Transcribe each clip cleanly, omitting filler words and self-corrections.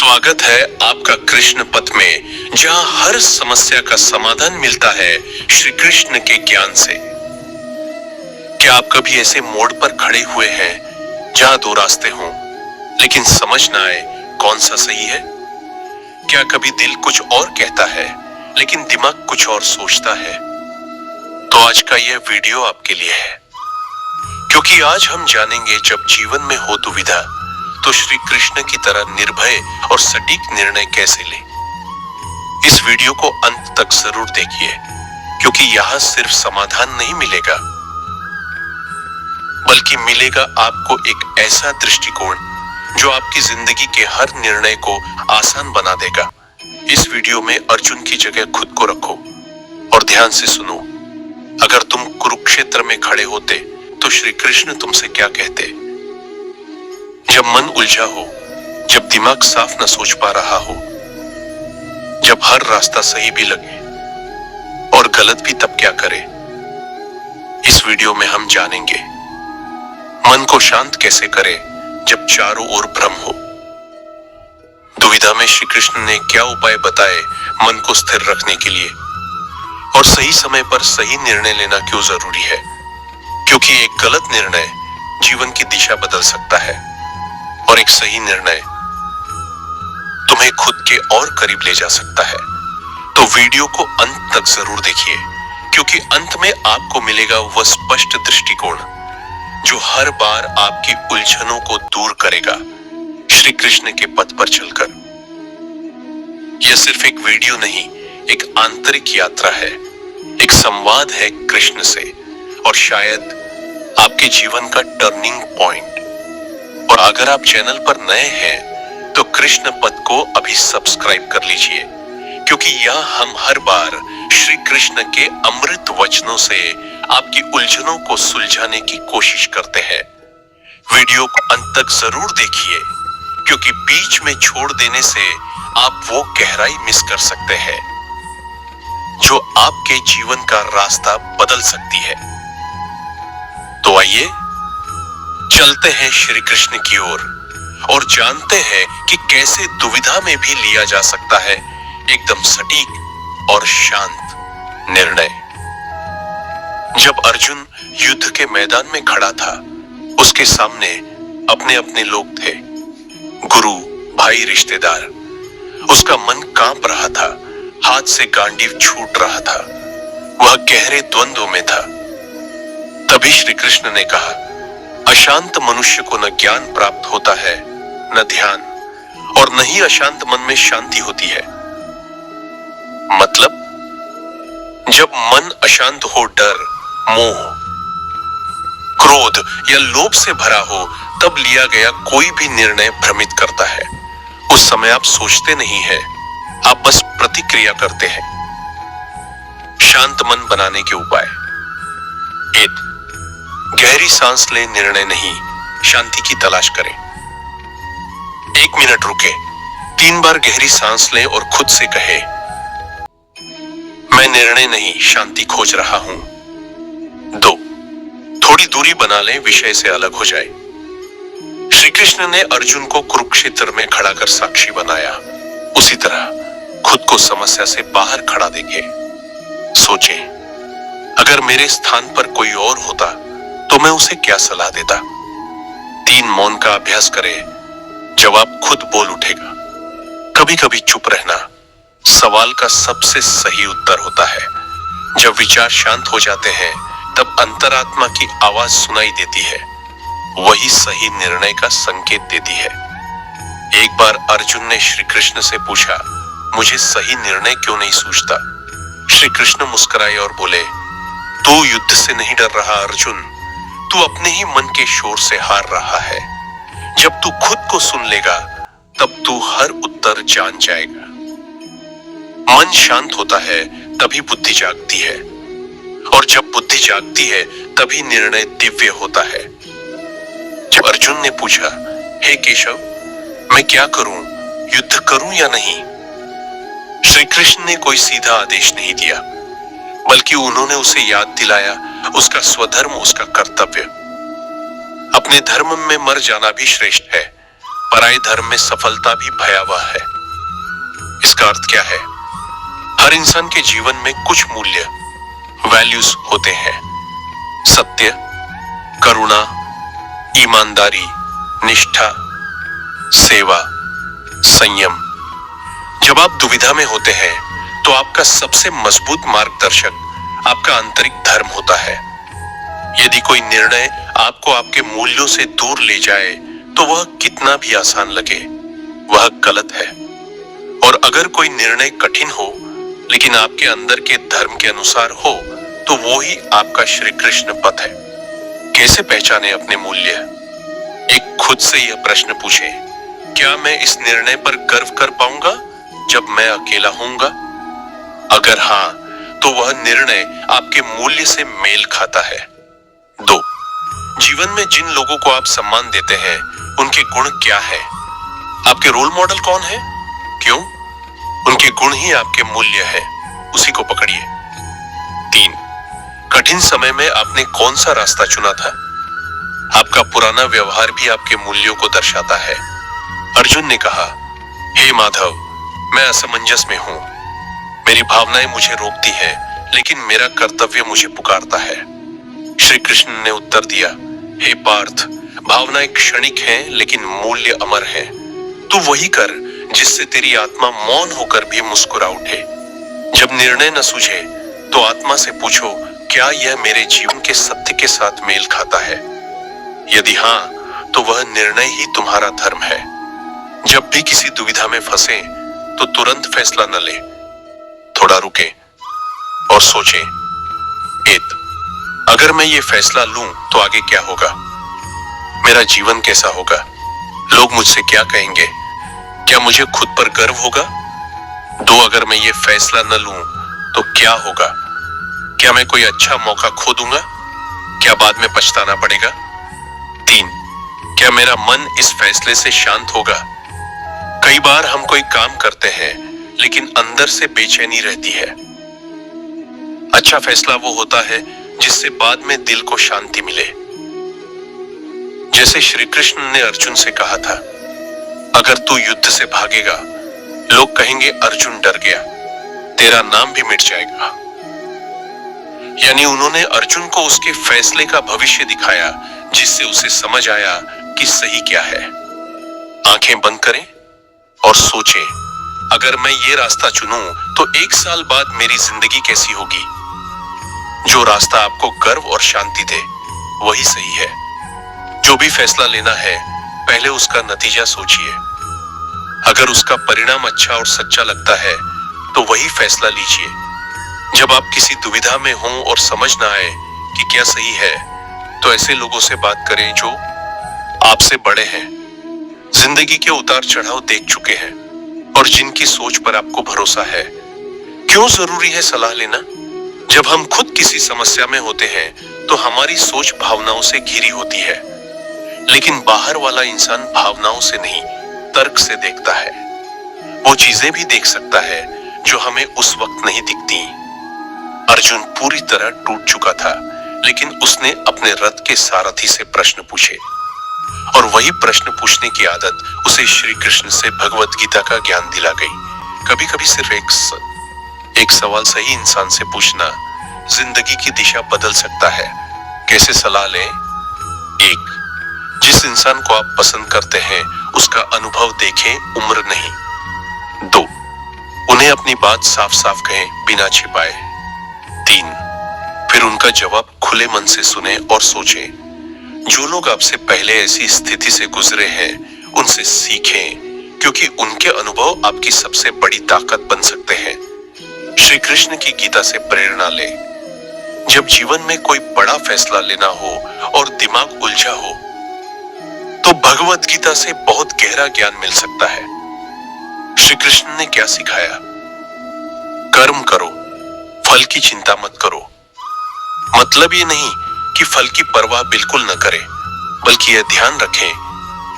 स्वागत है आपका कृष्ण पथ में, जहां हर समस्या का समाधान मिलता है श्री कृष्ण के ज्ञान से। क्या आप कभी ऐसे मोड़ पर खड़े हुए हैं जहां दो रास्ते हों, लेकिन समझ ना आए कौन सा सही है? क्या कभी दिल कुछ और कहता है लेकिन दिमाग कुछ और सोचता है? तो आज का यह वीडियो आपके लिए है, क्योंकि आज हम जानेंगे जब जीवन में हो दुविधा तो श्री कृष्ण की तरह निर्भय और सटीक निर्णय कैसे ले। इस वीडियो को अंत तक जरूर देखिए, क्योंकि यहां सिर्फ समाधान नहीं मिलेगा, बल्कि मिलेगा आपको एक ऐसा दृष्टिकोण जो आपकी जिंदगी के हर निर्णय को आसान बना देगा। इस वीडियो में अर्जुन की जगह खुद को रखो और ध्यान से सुनो। अगर तुम कुरुक्षेत्र में खड़े होते तो श्री कृष्ण तुमसे क्या कहते? जब मन उलझा हो, जब दिमाग साफ न सोच पा रहा हो, जब हर रास्ता सही भी लगे और गलत भी, तब क्या करें? इस वीडियो में हम जानेंगे मन को शांत कैसे करें जब चारों ओर भ्रम हो। दुविधा में श्री कृष्ण ने क्या उपाय बताए मन को स्थिर रखने के लिए, और सही समय पर सही निर्णय लेना क्यों जरूरी है, क्योंकि एक गलत निर्णय जीवन की दिशा बदल सकता है और एक सही निर्णय तुम्हें खुद के और करीब ले जा सकता है। तो वीडियो को अंत तक जरूर देखिए, क्योंकि अंत में आपको मिलेगा वह स्पष्ट दृष्टिकोण जो हर बार आपकी उलझनों को दूर करेगा श्री कृष्ण के पथ पर चलकर। यह सिर्फ एक वीडियो नहीं, एक आंतरिक यात्रा है, एक संवाद है कृष्ण से, और शायद आपके जीवन का टर्निंग पॉइंट। और अगर आप चैनल पर नए हैं तो कृष्ण पथ को अभी सब्सक्राइब कर लीजिए, क्योंकि यह हम हर बार श्री कृष्ण के अमृत वचनों से आपकी उलझनों को सुलझाने की कोशिश करते हैं। वीडियो को अंत तक जरूर देखिए, क्योंकि बीच में छोड़ देने से आप वो गहराई मिस कर सकते हैं जो आपके जीवन का रास्ता बदल सकती है। तो आइए चलते हैं श्री कृष्ण की ओर और जानते हैं कि कैसे दुविधा में भी लिया जा सकता है एकदम सटीक और शांत निर्णय। जब अर्जुन युद्ध के मैदान में खड़ा था, उसके सामने अपने अपने लोग थे, गुरु, भाई, रिश्तेदार। उसका मन कांप रहा था, हाथ से गांडीव छूट रहा था, वह गहरे द्वंद्व में था। तभी श्री कृष्ण ने कहा, अशांत मनुष्य को न ज्ञान प्राप्त होता है, न ध्यान, और न ही अशांत मन में शांति होती है। मतलब, जब मन अशांत हो, डर, मोह, क्रोध या लोभ से भरा हो, तब लिया गया कोई भी निर्णय भ्रमित करता है। उस समय आप सोचते नहीं हैं, आप बस प्रतिक्रिया करते हैं। शांत मन बनाने के उपाय। 1. गहरी सांस लें, निर्णय नहीं, शांति की तलाश करें। 1 मिनट रुके, 3 बार गहरी सांस लें और खुद से कहें, मैं निर्णय नहीं, शांति खोज रहा हूं। 2. थोड़ी दूरी बना लें, विषय से अलग हो जाए। श्री कृष्ण ने अर्जुन को कुरुक्षेत्र में खड़ा कर साक्षी बनाया, उसी तरह खुद को समस्या से बाहर खड़ा देखें। सोचें, अगर मेरे स्थान पर कोई और होता तो मैं उसे क्या सलाह देता? 3 मौन का अभ्यास करें, जवाब खुद बोल उठेगा। कभी कभी चुप रहना सवाल का सबसे सही उत्तर होता है। जब विचार शांत हो जाते हैं, तब अंतरात्मा की आवाज सुनाई देती है, वही सही निर्णय का संकेत देती है। एक बार अर्जुन ने श्री कृष्ण से पूछा, मुझे सही निर्णय क्यों नहीं सूझता? श्री कृष्ण मुस्कुराए और बोले, तू युद्ध से नहीं डर रहा अर्जुन, तू अपने ही मन के शोर से हार रहा है। जब तू खुद को सुन लेगा, तब तू हर उत्तर जान जाएगा। मन शांत होता है तभी बुद्धि जागती है, और जब बुद्धि जागती है तभी निर्णय दिव्य होता है। जब अर्जुन ने पूछा, हे केशव, मैं क्या करूं, युद्ध करूं या नहीं? श्री कृष्ण ने कोई सीधा आदेश नहीं दिया, बल्कि उन्होंने उसे याद दिलाया उसका स्वधर्म, उसका कर्तव्य। अपने धर्म में मर जाना भी श्रेष्ठ है, पराये धर्म में सफलता भी भयावह है। इसका अर्थ क्या है? हर इंसान के जीवन में कुछ मूल्य, वैल्यूज होते हैं। सत्य, करुणा, ईमानदारी, निष्ठा, सेवा, संयम। जब आप दुविधा में होते हैं तो आपका सबसे मजबूत मार्गदर्शक आपका आंतरिक धर्म होता है। यदि कोई निर्णय आपको आपके मूल्यों से दूर ले जाए तो वह कितना भी आसान लगे, वह गलत है। और अगर कोई निर्णय कठिन हो लेकिन आपके अंदर के धर्म के अनुसार हो तो वो ही आपका श्री कृष्ण पथ है। कैसे पहचाने अपने मूल्य? एक खुद से यह प्रश्न पूछे, क्या मैं इस निर्णय पर गर्व कर पाऊंगा जब मैं अकेला होऊंगा? अगर हाँ, तो वह निर्णय आपके मूल्य से मेल खाता है। 2. जीवन में जिन लोगों को आप सम्मान देते हैं उनके गुण क्या है? आपके रोल मॉडल कौन है? क्यों? उनके गुण ही आपके मूल्य है, उसी को पकड़िए। 3. कठिन समय में आपने कौन सा रास्ता चुना था? आपका पुराना व्यवहार भी आपके मूल्यों को दर्शाता है। अर्जुन ने कहा, हे माधव, मैं असमंजस में हूं। मेरी भावनाएं मुझे रोकती हैं, लेकिन मेरा कर्तव्य मुझे पुकारता है। श्री कृष्ण ने उत्तर दिया, हे पार्थ, भावनाएं क्षणिक हैं, लेकिन मूल्य अमर है। तू वही कर जिससे तेरी आत्मा मौन होकर भी मुस्कुरा उठे। जब निर्णय न सूझे तो आत्मा से पूछो, क्या यह मेरे जीवन के सत्य के साथ मेल खाता है? यदि हाँ, तो वह निर्णय ही तुम्हारा धर्म है। जब भी किसी दुविधा में फंसे तो तुरंत फैसला न ले, थोड़ा रुके और सोचे, अगर मैं ये फैसला लूं तो आगे क्या होगा? मेरा जीवन कैसा होगा? लोग मुझसे क्या कहेंगे? क्या मुझे खुद पर गर्व होगा? 2. अगर मैं ये फैसला न लूं तो क्या होगा? क्या मैं कोई अच्छा मौका खो दूंगा? क्या बाद में पछताना पड़ेगा? 3. क्या मेरा मन इस फैसले से शांत होगा? कई बार हम कोई काम करते हैं लेकिन अंदर से बेचैनी रहती है। अच्छा फैसला वो होता है जिससे बाद में दिल को शांति मिले। जैसे श्री कृष्ण ने अर्जुन से कहा था, अगर तू युद्ध से भागेगा, लोग कहेंगे अर्जुन डर गया, तेरा नाम भी मिट जाएगा। यानी उन्होंने अर्जुन को उसके फैसले का भविष्य दिखाया, जिससे उसे समझ आया कि सही क्या है। आंखें बंद करें और सोचें, अगर मैं ये रास्ता चुनूं तो 1 साल बाद मेरी जिंदगी कैसी होगी? जो रास्ता आपको गर्व और शांति दे वही सही है। जो भी फैसला लेना है, पहले उसका नतीजा सोचिए। अगर उसका परिणाम अच्छा और सच्चा लगता है तो वही फैसला लीजिए। जब आप किसी दुविधा में हों और समझ ना आए कि क्या सही है, तो ऐसे लोगों से बात करें जो आपसे बड़े हैं, जिंदगी के उतार चढ़ाव देख चुके हैं और जिनकी सोच पर आपको भरोसा है। क्यों जरूरी है सलाह लेना? जब हम खुद किसी समस्या में होते हैं तो हमारी सोच भावनाओं से घिरी होती है, लेकिन बाहर वाला इंसान भावनाओं से नहीं, तर्क से देखता है। वो चीजें भी देख सकता है जो हमें उस वक्त नहीं दिखती। अर्जुन पूरी तरह टूट चुका था, लेकिन उसने अपने रथ के सारथी से प्रश्न पूछे, और वही प्रश्न पूछने की आदत उसे श्री कृष्ण से भगवत गीता का ज्ञान दिला गई। कभी कभी सिर्फ एक सवाल सही इंसान से पूछना जिंदगी की दिशा बदल सकता है। कैसे सलाह लें? 1. जिस इंसान को आप पसंद करते हैं उसका अनुभव देखें, उम्र नहीं। 2. उन्हें अपनी बात साफ साफ कहें, बिना छिपाए। 3. फिर उनका जवाब खुले मन से सुने और सोचें। जो लोग आपसे पहले ऐसी स्थिति से गुजरे हैं उनसे सीखें, क्योंकि उनके अनुभव आपकी सबसे बड़ी ताकत बन सकते हैं। श्री कृष्ण की गीता से प्रेरणा ले। जब जीवन में कोई बड़ा फैसला लेना हो और दिमाग उलझा हो तो भगवत गीता से बहुत गहरा ज्ञान मिल सकता है। श्री कृष्ण ने क्या सिखाया? कर्म करो, फल की चिंता मत करो। मतलब ये नहीं कि फल की परवाह बिल्कुल न करें, बल्कि यह ध्यान रखें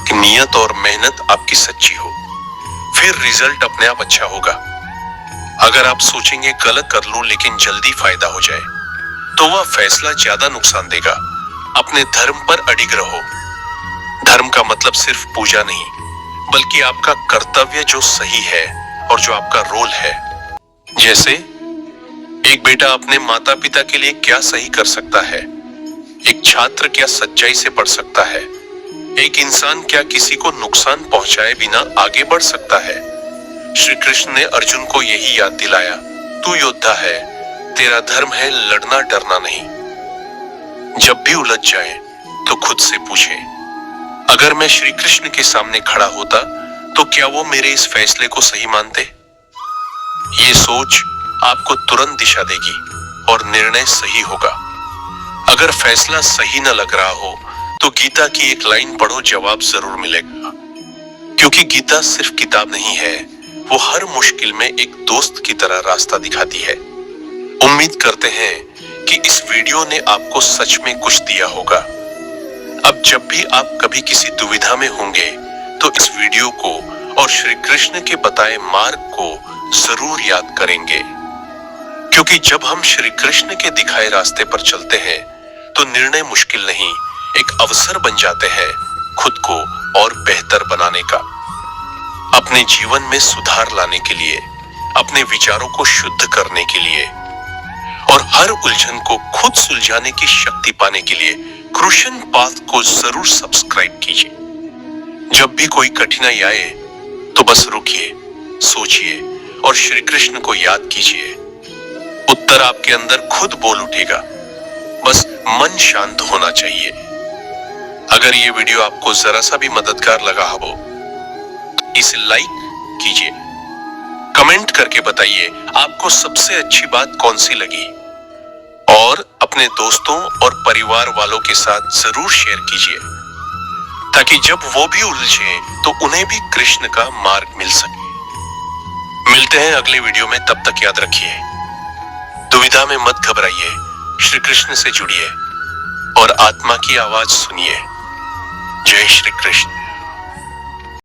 कि नियत और मेहनत आपकी सच्ची हो, फिर रिजल्ट अपने आप अच्छा होगा। अगर आप सोचेंगे गलत कर लूं लेकिन जल्दी फायदा हो जाए, तो वह फैसला ज्यादा नुकसान देगा। अपने धर्म पर अडिग रहो। धर्म का मतलब सिर्फ पूजा नहीं, बल्कि आपका कर्तव्य जो सही है और जो आपका रोल है। जैसे एक बेटा अपने माता पिता के लिए क्या सही कर सकता है, एक छात्र क्या सच्चाई से पढ़ सकता है, एक इंसान क्या किसी को नुकसान पहुंचाए बिना आगे बढ़ सकता है। श्री कृष्ण ने अर्जुन को यही याद दिलाया, तू योद्धा है, तेरा धर्म है लड़ना डरना नहीं। जब भी उलझ जाए तो खुद से पूछे, अगर मैं श्री कृष्ण के सामने खड़ा होता तो क्या वो मेरे इस फैसले को सही मानते? ये सोच आपको तुरंत दिशा देगी और निर्णय सही होगा। अगर फैसला सही न लग रहा हो तो गीता की एक लाइन पढ़ो, जवाब जरूर मिलेगा। क्योंकि गीता सिर्फ किताब नहीं है, वो हर मुश्किल में एक दोस्त की तरह रास्ता दिखाती है। उम्मीद करते हैं कि इस वीडियो ने आपको सच में कुछ दिया होगा। अब जब भी आप कभी किसी दुविधा में होंगे तो इस वीडियो को और श्री कृष्ण के बताए मार्ग को जरूर याद करेंगे। क्योंकि जब हम श्री कृष्ण के दिखाए रास्ते पर चलते हैं तो निर्णय मुश्किल नहीं, एक अवसर बन जाते हैं खुद को और बेहतर बनाने का, अपने जीवन में सुधार लाने के लिए, अपने विचारों को शुद्ध करने के लिए और हर उलझन को खुद सुलझाने की शक्ति पाने के लिए कृष्ण पाथ को जरूर सब्सक्राइब कीजिए। जब भी कोई कठिनाई आए तो बस रुकिए, सोचिए और श्री कृष्ण को याद कीजिए। उत्तर आपके अंदर खुद बोल उठेगा, बस मन शांत होना चाहिए। अगर ये वीडियो आपको जरा सा भी मददगार लगा हो तो इसे लाइक कीजिए, कमेंट करके बताइए आपको सबसे अच्छी बात कौन सी लगी और अपने दोस्तों और परिवार वालों के साथ जरूर शेयर कीजिए ताकि जब वो भी उलझे तो उन्हें भी कृष्ण का मार्ग मिल सके। मिलते हैं अगले वीडियो में, तब तक याद रखिए, दुविधा में मत घबराइए, श्री कृष्ण से जुड़िए और आत्मा की आवाज सुनिए। जय श्री कृष्ण।